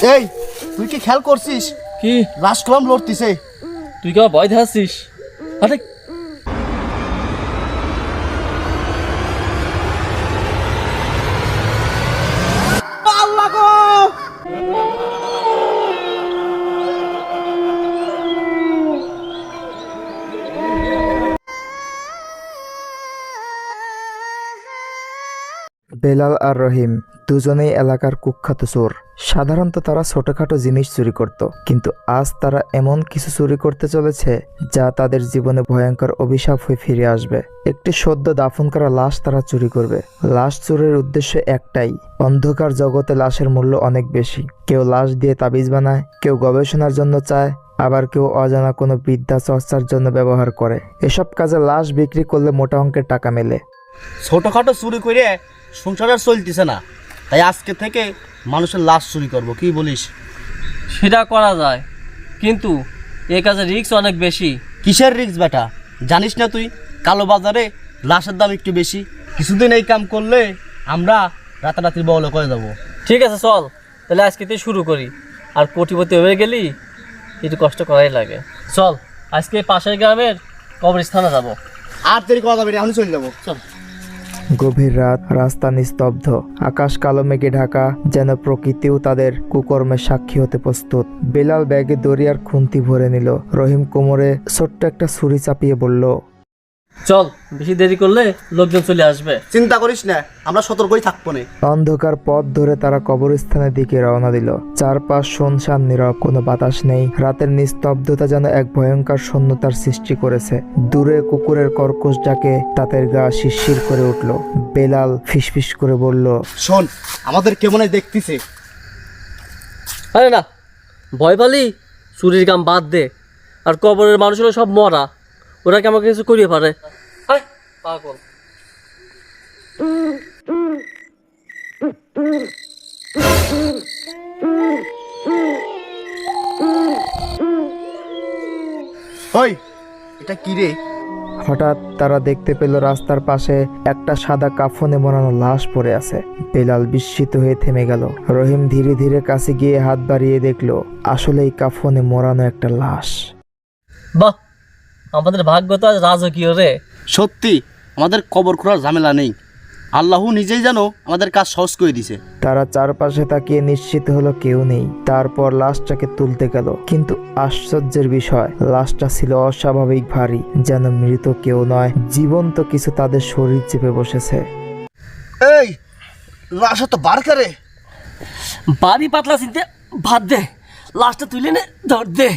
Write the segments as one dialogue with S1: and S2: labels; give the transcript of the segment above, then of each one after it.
S1: এই তুই কি খেয়াল করছিস
S2: কি
S1: লাশ কলম লড়তিছে?
S2: তুই কি আমার ভয় দেখাচ্ছিস? আরে
S1: আল্লাহ গো!
S3: বেলাল আর রহিম দুজনেই এলাকার কুখ্যাত চোর। সাধারণত তারা ছোটখাটো জিনিস চুরি করত, কিন্তু আজ তারা এমন কিছু চুরি করতে চলেছে যা তাদের জীবনে ভয়ঙ্কর অভিশাপ হয়ে ফিরে আসবে। একটি সদ্য দাফন করা লাশ তারা চুরি করবে। লাশ চুরির উদ্দেশ্য একটাই, অন্ধকার জগতে লাশের মূল্য অনেক বেশি। কেউ লাশ দিয়ে তাবিজ বানায়, কেউ গবেষণার জন্য চায়, আবার কেউ অজানা কোনো বিদ্যা চর্চার জন্য ব্যবহার করে। এসব কাজে লাশ বিক্রি করলে মোটা অঙ্কের টাকা মেলে।
S1: ছোটখাটো চুরি করে সংসার আর চলতেছে না, তাই আজকে থেকে মানুষের লাশ চুরি করব, কি বলিস?
S2: সেটা করা যায়, কিন্তু এ কাজে রিস্ক অনেক বেশি।
S1: কিসের রিস্ক বেটা? জানিস না তুই কালো বাজারে লাশের দাম একটু বেশি। কিছুদিন এই কাম করলে আমরা রাতারাতি বড়লোক হয়ে যাবো।
S2: ঠিক আছে, চল তাহলে আজকে থেকে শুরু করি। আর কোটিপতি হয়ে গেলি একটু কষ্ট করাই লাগে। চল আজকে পাশের গ্রামের কবরস্থানে যাব।
S1: আর দেরি করা যাবে না, আমি চলে যাবো, চল।
S3: গভীর রাত, রাস্তা নিস্তব্ধ, আকাশ কালো মেঘে ঢাকা, যেন প্রকৃতিও তাদের কুকর্মের সাক্ষী হতে প্রস্তুত। বেলাল ব্যাগে দড়িয়ার খুন্তি ভরে নিল। রহিম কোমরে ছোট্ট একটা ছুরি চাপিয়ে বলল,
S2: চল, বেশি দেরি করলে লোকজন চলে আসবে।
S1: চিন্তা করিস না, আমরা সতর্কই থাকবো না।
S3: অন্ধকার পথ ধরে তারা কবরস্থানের দিকে রওনা দিল। চারপাশ শুনশান, নীরব, কোনো বাতাস নেই। রাতের নিস্তব্ধতা যেন এক ভয়ঙ্কর শূন্যতার সৃষ্টি করেছে। দূরে কুকুরের কর্কশ ডাকে তাদের গা শিরশির করে উঠল। বেলাল ফিসফিস করে বলল,
S1: শোন, আমাদের কেমন দেখতেছে।
S2: আরে না, ভয় পালি চুরির কাম বাদ দে। আর কবরের মানুষগুলো সব মরা, ওরা কি আমাকে কিছু করিয়ে পারে? আয়, পাগল।
S1: ওই, এটা কি রে?
S3: হঠাৎ তারা দেখতে পেল রাস্তার পাশে একটা সাদা কাফনে মোড়ানো লাশ পড়ে আছে। বেলাল বিস্মিত হয়ে থেমে গেল। রহিম ধীরে ধীরে কাছে গিয়ে হাত বাড়িয়ে দেখল আসলেই কাফনে মোড়ানো একটা লাশ।
S2: বাহ, আমাদের ভাগ্য তো আজ রাজকীয় রে।
S1: সত্যি আমাদের কবর খোঁড়ার ঝামেলা নেই। আল্লাহ নিজেই জানো আমাদের কাজ সহজ করে দিছে।
S3: তারা চারপাশে তাকিয়ে নিশ্চিত হলো কেউ নেই। তারপর লাশটাকে তুলতে গেল, কিন্তু আশ্চর্যের বিষয়, লাশটা ছিল অস্বাভাবিক ভারী, যেন মৃত কেউ নয়, জীবন্ত কিছু তাদের শরীর চেপে বসেছে।
S1: এই লাশ তো বার করে।
S2: বাড়ি পাতলা চিনতে ভাত দে, লাশটা তুলে নে, ধর দে।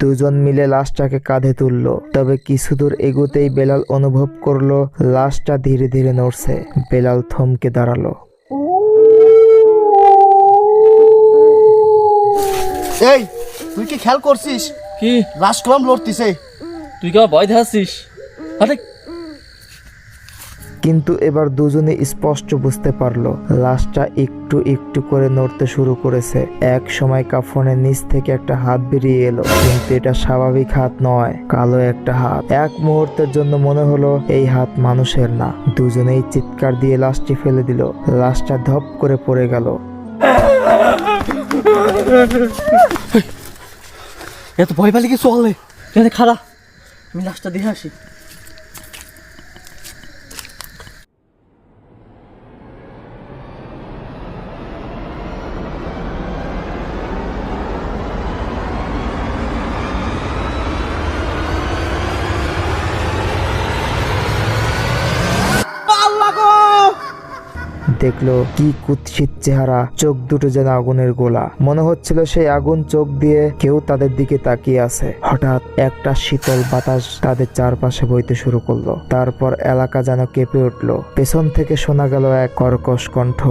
S3: দুজন মিলে লাশটাকে কাঁধে তুলল। তবে কিছু দূর এগোতেই বেলাল অনুভব করলো লাশটা ধীরে ধীরে নড়ছে। বেলাল থমকে দাঁড়ালো।
S1: এই তুই কি খেয়াল করছিস
S2: কি
S1: লাশ কলম লড়তিছে?
S2: তুই কি আমার ভয় দেখাচ্ছিস? আরে
S3: কিন্তু এবার দুজনে স্পষ্ট বুঝতে পারলো লাশটা একটু একটু করে নড়তে শুরু করেছে। এক সময় কাফনের নিচ থেকে একটা হাত বেরিয়ে এলো, কিন্তু এটা স্বাভাবিক হাত নয়, কালো একটা হাত। এক মুহূর্তের জন্য মনে হলো এই হাত মানুষের না। দুজনেই চিৎকার দিয়ে লাশটি ফেলে দিল। লাশটা ধপ করে পড়ে গেল।
S2: এত ভয় পালি কি? চলে এখানে খারাপ, আমি লাশটা দেখে আসি।
S3: দেখলো কি কুৎসিত চেহারা, চোখ দুটো যেন আগুনের গোলা। মনে হচ্ছিল সেই আগুন চোখ দিয়ে কেউ তাদের দিকে তাকিয়ে আছে। হঠাৎ একটা শীতল বাতাস তাদের চারপাশে বইতে শুরু করলো। তারপর এলাকা যেন কেঁপে উঠলো। পেছন থেকে শোনা গেল এক কর্কশ কণ্ঠ,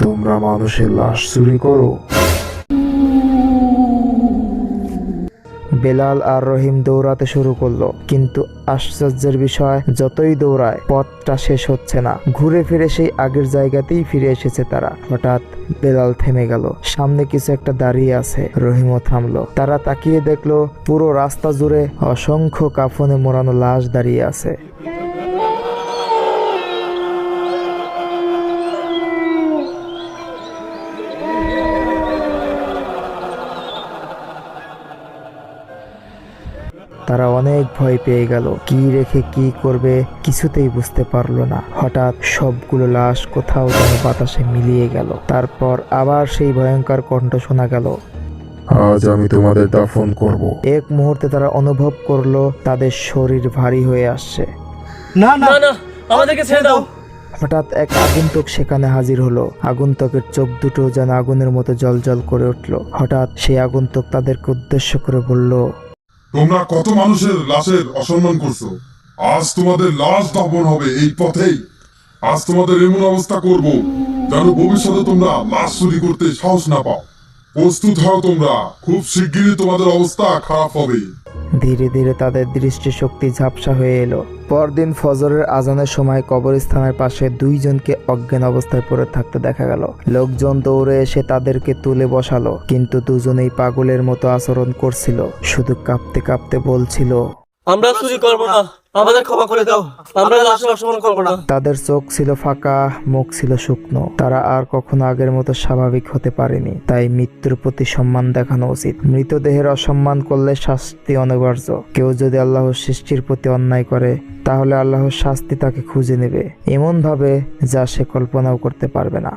S3: তোমরা মানুষের লাশ চুরি করো? বেলাল আর রহিম দৌড়াতে শুরু করলো, কিন্তু আশ্চর্যের বিষয়, যতই দৌড়ায় পথটা শেষ হচ্ছে না। ঘুরে ফিরে সেই আগের জায়গাতেই ফিরে এসেছে তারা। হঠাৎ বেলাল থেমে গেল। সামনে কিছু একটা দাঁড়িয়ে আছে। রহিমও থামলো। তারা তাকিয়ে দেখলো পুরো রাস্তা জুড়ে অসংখ্য কাফনে মোড়ানো লাশ দাঁড়িয়ে আছে। তারা অনেক ভয় পেয়ে গেল। কি রেখে কি করবে কিছুতেই বুঝতে পারলো না। হঠাৎ সবগুলো লাশ কোথাও যেন বাতাসে মিলিয়ে গেল। তারপর আবার সেই ভয়ঙ্কর কণ্ঠ শোনা গেল,
S4: আজ আমি তোমাদের দাফন করব।
S3: এক মুহূর্তে তারা অনুভব করলো তাদের শরীর ভারী হয়ে আসছে।
S1: না না
S2: না না, আমাদেরকে ছেড়ে দাও।
S3: হঠাৎ এক আগন্তুক সেখানে হাজির হলো। আগন্তুকের চোখ দুটো যেন আগুনের মতো জ্বলজ্বল করে উঠল। হঠাৎ সেই আগন্তুক তাদেরকে উদ্দেশ্য করে বলল,
S4: তোমরা কত মানুষের লাশের অসম্মান করছো, আজ তোমাদের লাশ দাফন হবে এই পথেই। আজ তোমাদের এমন অবস্থা করব যেন ভবিষ্যতে তোমরা লাশ চুরি করতে সাহস না পাও। প্রস্তুত হও তোমরা, খুব শিগগিরই তোমাদের অবস্থা খারাপ হবে।
S3: ধীরে ধীরে তাদের দৃষ্টিশক্তি ঝাপসা হয়ে এলো। পরদিন ফজরের আজানের সময় কবরস্থানের পাশে দুইজনকে অজ্ঞান অবস্থায় পড়ে থাকতে দেখা গেল। লোকজন দৌড়ে এসে তাদেরকে তুলে বসালো, কিন্তু দুজনেই পাগলের মতো আচরণ করছিল। শুধু কাঁপতে কাঁপতে বলছিল,
S2: আমরা চুরি করবো না, আমাদের ক্ষমা করে দাও, আমরা লাশের অসম্মান করবো না।
S3: তাদের চোখ ছিল ফাঁকা, মুখ ছিল শুকনো। তারা আর কখনো আগের মতো স্বাভাবিক হতে পারেনি। তাই মৃত্যুর প্রতি সম্মান দেখানো উচিত। মৃতদেহের অসম্মান করলে শাস্তি অনিবার্য। কেউ যদি আল্লাহর সৃষ্টির প্রতি অন্যায় করে তাহলে আল্লাহর শাস্তি তাকে খুঁজে নেবে এমন ভাবে যা সে কল্পনাও করতে পারবে না।